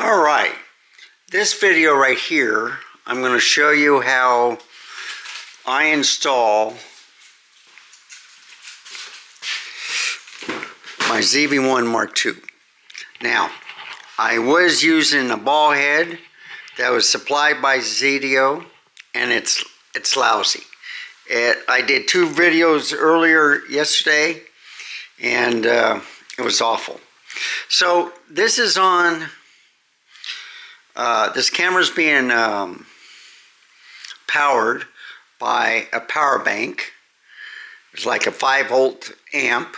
All right, this video right here, I'm going to show you how I install my ZV-1M2. Now, I was using a ball head that was supplied by ZDO, and it's lousy. I did 2 videos earlier yesterday, and it was awful. So this is on. This camera's being powered by a power bank. It's like a 5-volt amp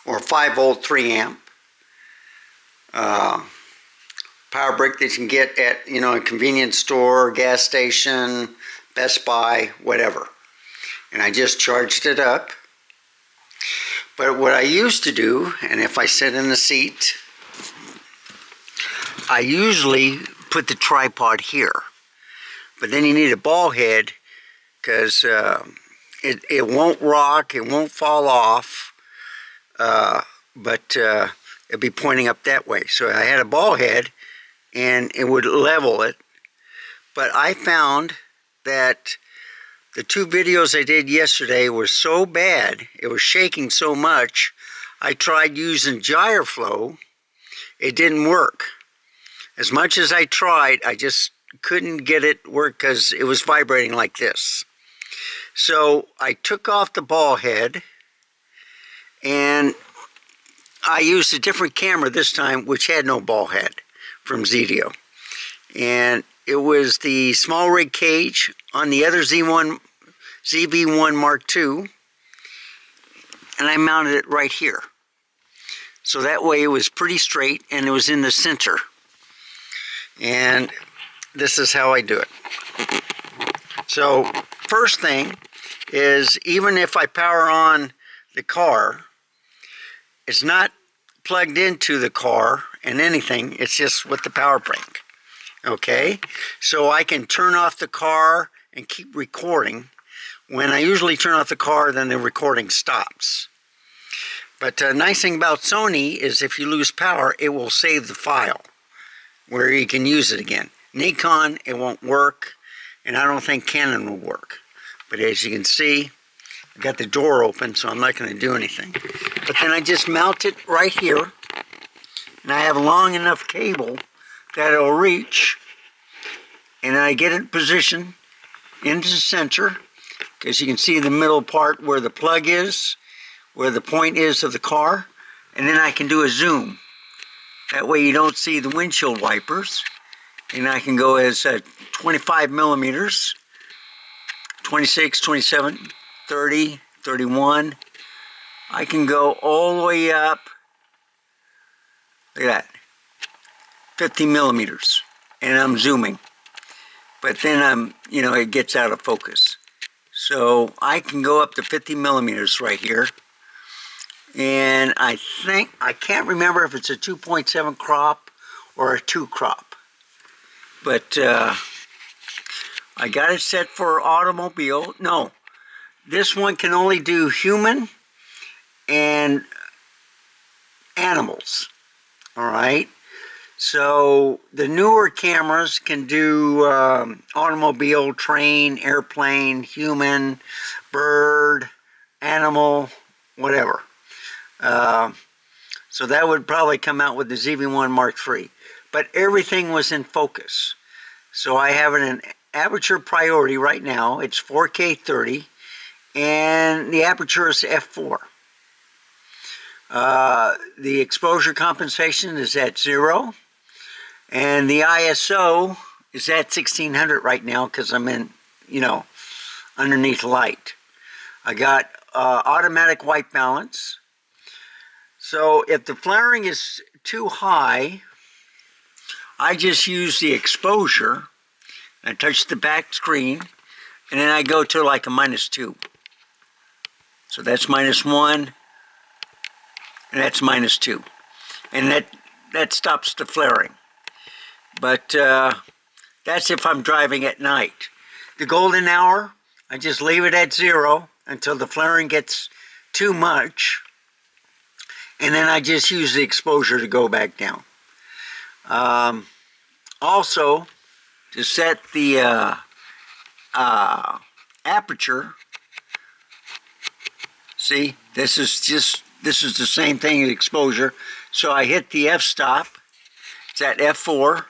or 5-volt 3-amp power brick that you can get at a convenience store, gas station, Best Buy, whatever. And I just charged it up. But what I used to do, and if I sit in the seat, I usually put the tripod here, but then you need a ball head because it won't rock, it won't fall off, but it'll be pointing up that way. So I had a ball head and it would level it, but I found that the 2 videos I did yesterday were so bad, it was shaking so much, I tried using gyro flow, it didn't work. As much as I tried, I just couldn't get it work because it was vibrating like this. So I took off the ball head and I used a different camera this time, which had no ball head, from ZDO. And it was the small rig cage on the other ZV-1M2, and I mounted it right here. So that way it was pretty straight and it was in the center. And this is how I do it. So first thing is, even if I power on the car, it's not plugged into the car and anything, it's just with the power bank. Okay, so I can turn off the car and keep recording. When I usually turn off the car, then the recording stops. But the nice thing about Sony is if you lose power, it will save the file where you can use it again. Nikon, it won't work, and I don't think Canon will work. But as you can see, I've got the door open, so I'm not going to do anything. But then I just mount it right here, and I have a long enough cable that it'll reach, and I get it positioned into the center, because you can see the middle part where the plug is, where the point is of the car, and then I can do a zoom. That way you don't see the windshield wipers. And I can go as 25 millimeters, 26, 27, 30, 31. I can go all the way up, look at that, 50 millimeters. And I'm zooming. But then it gets out of focus. So I can go up to 50 millimeters right here. And I can't remember if it's a 2.7 crop or a 2 crop. But I got it set for automobile. No, this one can only do human and animals. All right. So the newer cameras can do automobile, train, airplane, human, bird, animal, whatever. So that would probably come out with the ZV-1M3. But everything was in focus. So I have an aperture priority right now. It's 4K 30, and the aperture is f4. The exposure compensation is at 0, and the ISO is at 1600 right now because I'm in, underneath light. I got automatic white balance. So if the flaring is too high, I just use the exposure. I touch the back screen, and then I go to like a -2. So that's -1, and that's -2. And that stops the flaring. But that's if I'm driving at night. The golden hour, I just leave it at 0 until the flaring gets too much. And then I just use the exposure to go back down. Also, to set the aperture, see, this is the same thing as exposure. So I hit the f-stop, it's at f4,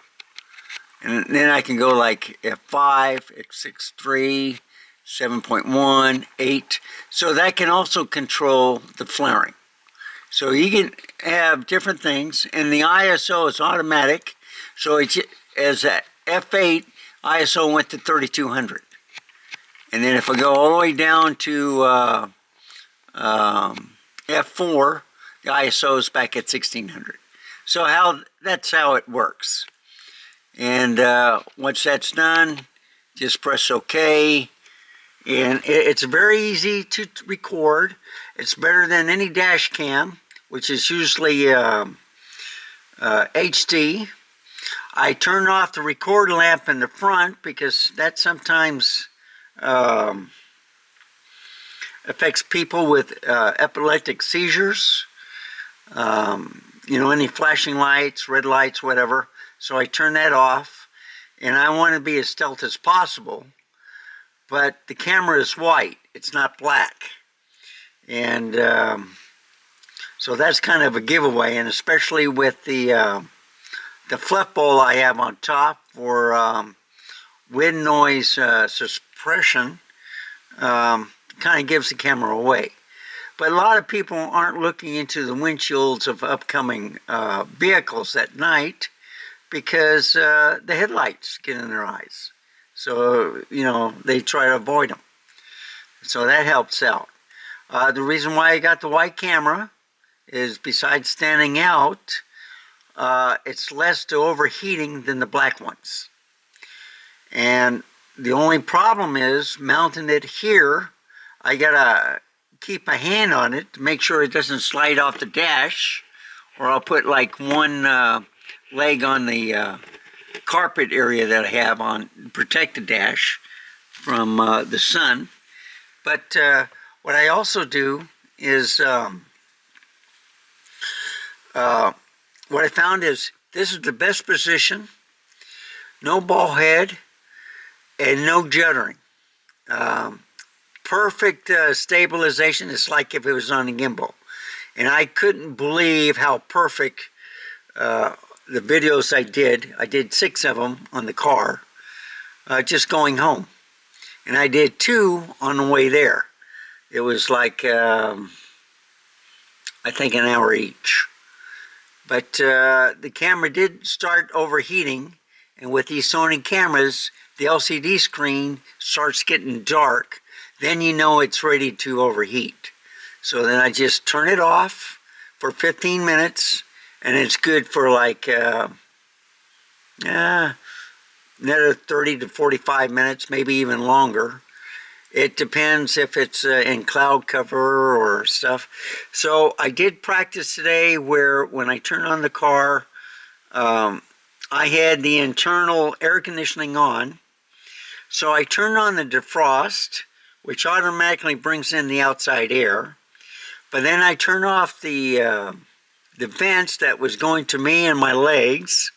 and then I can go like f5, x6.3, 7.1, 8. So that can also control the flaring. So you can have different things, and the ISO is automatic. So it's as at f8, ISO went to 3200. And then if I go all the way down to f4, the ISO is back at 1600. So that's how it works. And once that's done, just press OK. And it's very easy to record. It's better than any dash cam, which is usually HD. I turn off the record lamp in the front because that sometimes affects people with epileptic seizures. You know, any flashing lights, red lights, whatever. So I turn that off, and I want to be as stealth as possible. But the camera is white, it's not black. And so that's kind of a giveaway, and especially with the fluff bowl I have on top for wind noise suppression, kind of gives the camera away. But a lot of people aren't looking into the windshields of upcoming vehicles at night because the headlights get in their eyes. So, you know, they try to avoid them. So that helps out. The reason why I got the white camera is besides standing out, it's less to overheating than the black ones. And the only problem is mounting it here, I gotta keep a hand on it to make sure it doesn't slide off the dash, or I'll put like one leg on the carpet area that I have on protect the dash from the sun. But what I also do is what I found is this is the best position, no ball head and no juddering. Perfect stabilization. It's like if it was on a gimbal. And I couldn't believe how perfect the videos I did 6 of them on the car, just going home. And I did 2 on the way there. It was like, I think an hour each. But the camera did start overheating, and with these Sony cameras, the LCD screen starts getting dark. Then you know it's ready to overheat. So then I just turn it off for 15 minutes, and it's good for like another 30 to 45 minutes, maybe even longer. It depends if it's in cloud cover or stuff. So I did practice today where when I turn on the car, I had the internal air conditioning on. So I turned on the defrost, which automatically brings in the outside air. But then I turned off the vents that was going to me and my legs,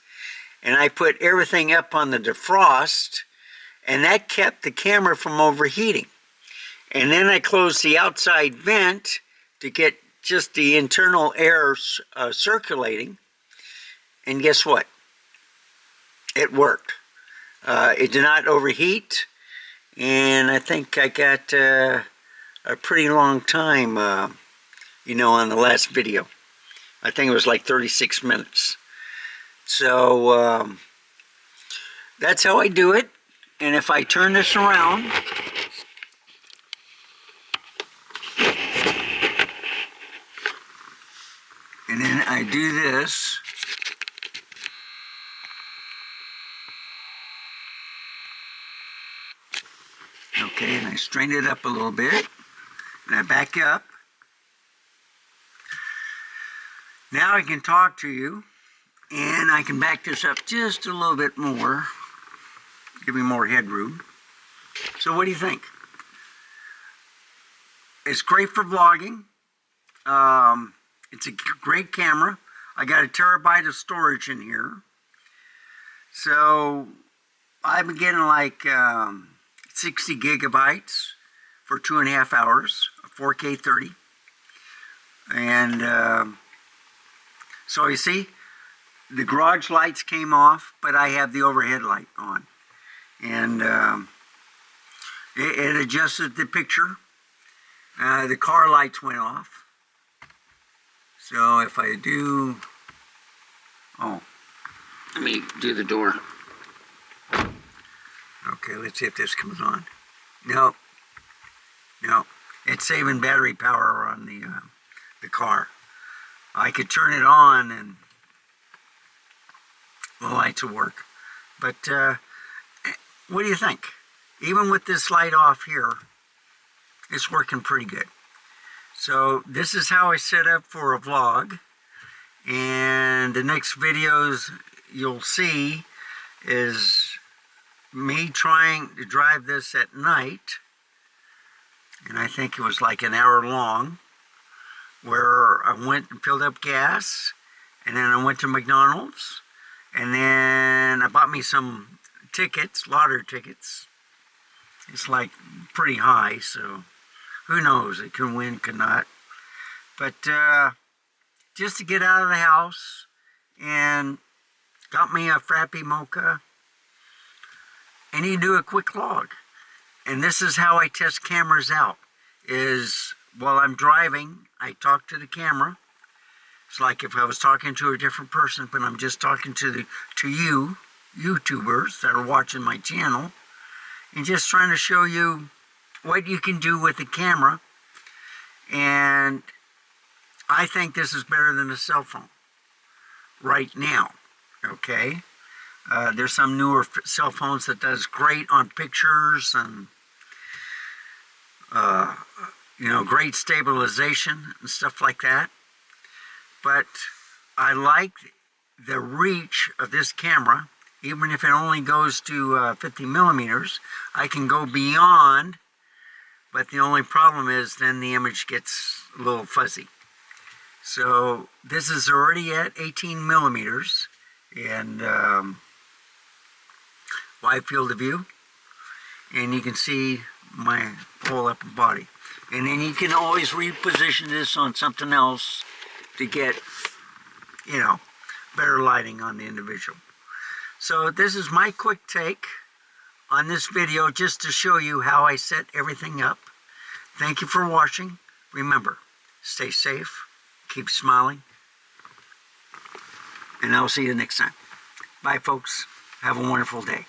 and I put everything up on the defrost, and that kept the camera from overheating. And then I closed the outside vent to get just the internal air circulating, and guess what? It worked. It did not overheat, and I think I got a pretty long time, you know, on the last video. I think it was like 36 minutes. So that's how I do it. And if I turn this around, and then I do this, okay, and I straighten it up a little bit, and I back up. Now I can talk to you, and I can back this up just a little bit more, give me more headroom. So what do you think? It's great for vlogging. It's a great camera. I got 1 terabyte of storage in here. So I've been getting like 60 gigabytes for 2.5 hours, 4K 30. And so you see, the garage lights came off, but I have the overhead light on. And it adjusted the picture. The car lights went off. So if I do, oh, let me do the door. Okay, let's see if this comes on. No, it's saving battery power on the car. I could turn it on and the lights will work. But what do you think? Even with this light off here, it's working pretty good. So this is how I set up for a vlog, and the next videos you'll see is me trying to drive this at night, and I think it was like an hour long, where I went and filled up gas, and then I went to McDonald's, and then I bought me some tickets, lottery tickets. It's like pretty high, so who knows, it could win, could not. But just to get out of the house, and got me a frappy mocha, and you do a quick log. And this is how I test cameras out, is while I'm driving, I talk to the camera. It's like if I was talking to a different person, but I'm just talking to you, YouTubers that are watching my channel, and just trying to show you what you can do with the camera. And I think this is better than a cell phone right now, okay? There's some newer cell phones that does great on pictures and great stabilization and stuff like that. But I like the reach of this camera. Even if it only goes to 50 millimeters, I can go beyond, but the only problem is then the image gets a little fuzzy. So this is already at 18 millimeters and wide field of view, and you can see my whole upper body. And then you can always reposition this on something else to get, better lighting on the individual. So this is my quick take on this video, just to show you how I set everything up. Thank you for watching. Remember, stay safe, keep smiling, and I'll see you next time. Bye, folks. Have a wonderful day.